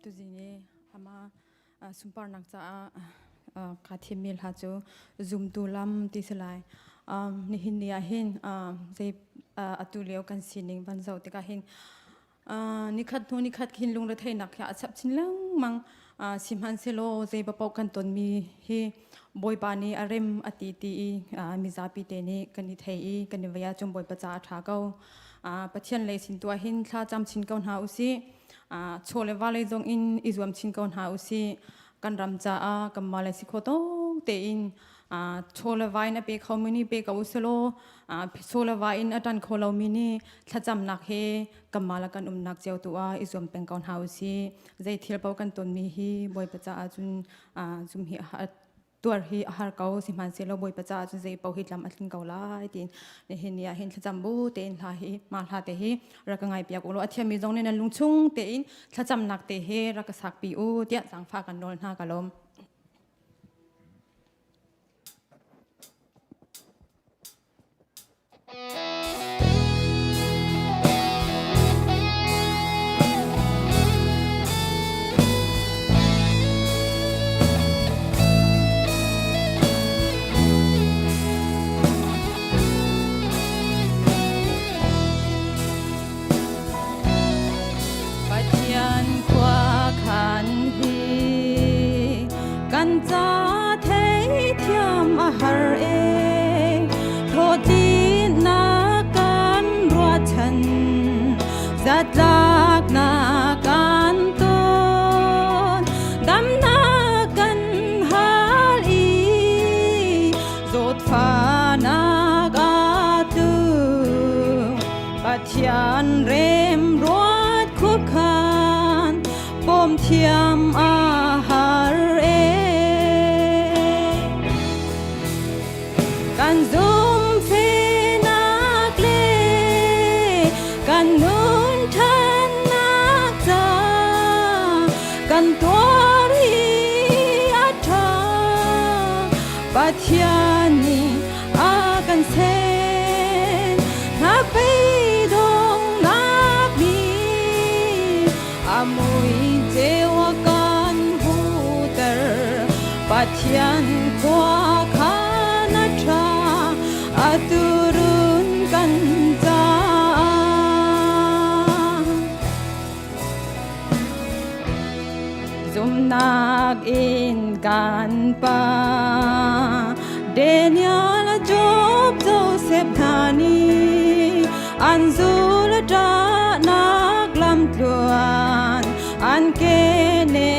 tu zini ama sumpar nak cha kathimil ha chu zoom tu lam ti selai ni hin nia hin ze atuleo kan sining ban zo te ka hin ni khat hin lung ra thai nak ya chap chin lang mang simhan selo ze ba pau kan ton mi hi boy pani arem ati ti mi zapi te ni kan ni thei kan ni waya chum boy pacha tha ko pathian le sin tua hin thla cham chin kaun ha usi chole wale jong in izwam chin kaun ha usi kan ram cha kammale si khoto te in chole wain a pe khomini pe ka uselo chole wain atan kholo mini thacham nak he kammala kan nak cheu tu izwam peng kaun ha usi zai thil pau kan ton mi hi boy pacha chun zum hiตัวที่อาหารเก่าสิมันเสียแล้วบ่อยประจาจนใจเป่าหิดลำอัดกินเก่าหลายตีนในเห็นเนี่ยเห็นจำบูเตีนลาหิมาลาเตหิรักง่ายเปียกอุโลอัฐยามีจงในนั้นลุงชุ่งเตีนถ้าจำหนักเตหิรักสักปีอูเตี้ยสังฟ้ากันโดนห้ากะลมกันจะเทเทียมอาหารเองโทษดีนาการรัวฉันจัดลักนาการต้นดำนากันหาลีโจดฟ้านากาตุปัจจันเรมรวดคุกคานปมเทียมอาหารกันซุมเฟนักเลกันนุนทันนักจากันตัวรีอัฐาปัจญานีอากันเซนนับไปดงนับมีอามุยเจวกันหูเตอร์ปัจญานกว่าturun kan ja zum nak in kan pa Daniel Job Joseph thani anzul da nak lam tuan an ke ne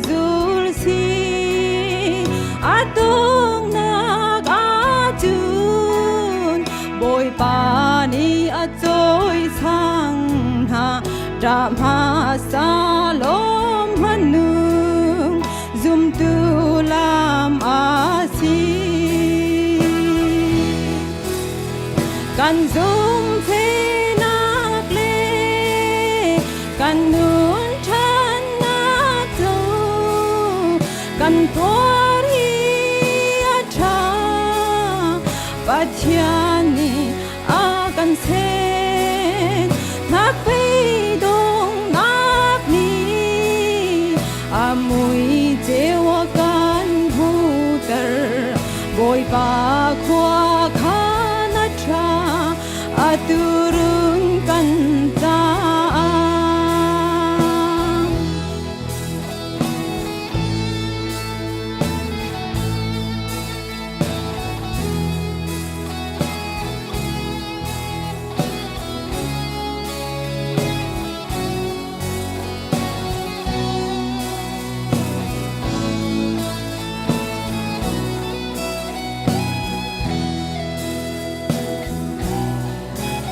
zul si atung nak aju boy pani a choi sang ha dhamma salom hanung zum tu lam asi kan zum phe nak le kan nun than nak tu kan tori a tha pachaniกันเซนนักไปดงนักนี้อามุยเจวกันหูเตอร์บอยปาขวาขานาชาอาตุรุนกันจา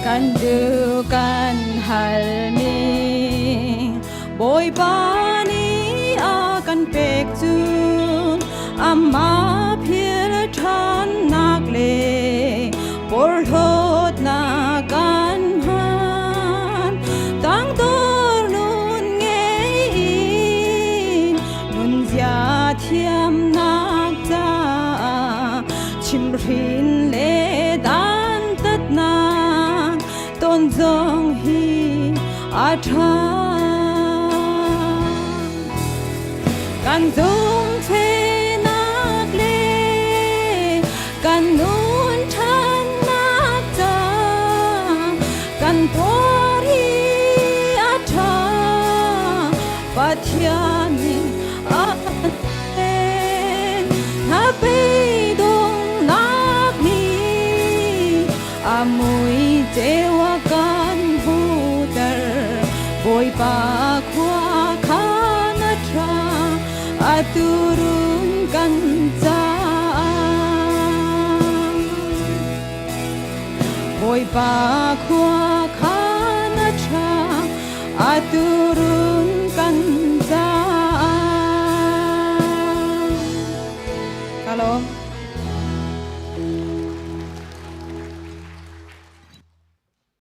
กันดูกันหัลมีบอยปานีอากันเปกจูนอามาเพียรทันนักเลปวดโทษนากันหันตั้งตัวนุนเงยนุนยาเทียมนักจาชิมรินเลดันตัดนาต้นจงฮีอาทา กันซุงเทนักเลกันนูนชันนักจากันพอรีอาชาปัทยานิอาเองฮาเปดงนักนีอามุยเจวกันหูเตอร์บอยปาควาคานาทราอาตุรุนกันจาบอยปาควา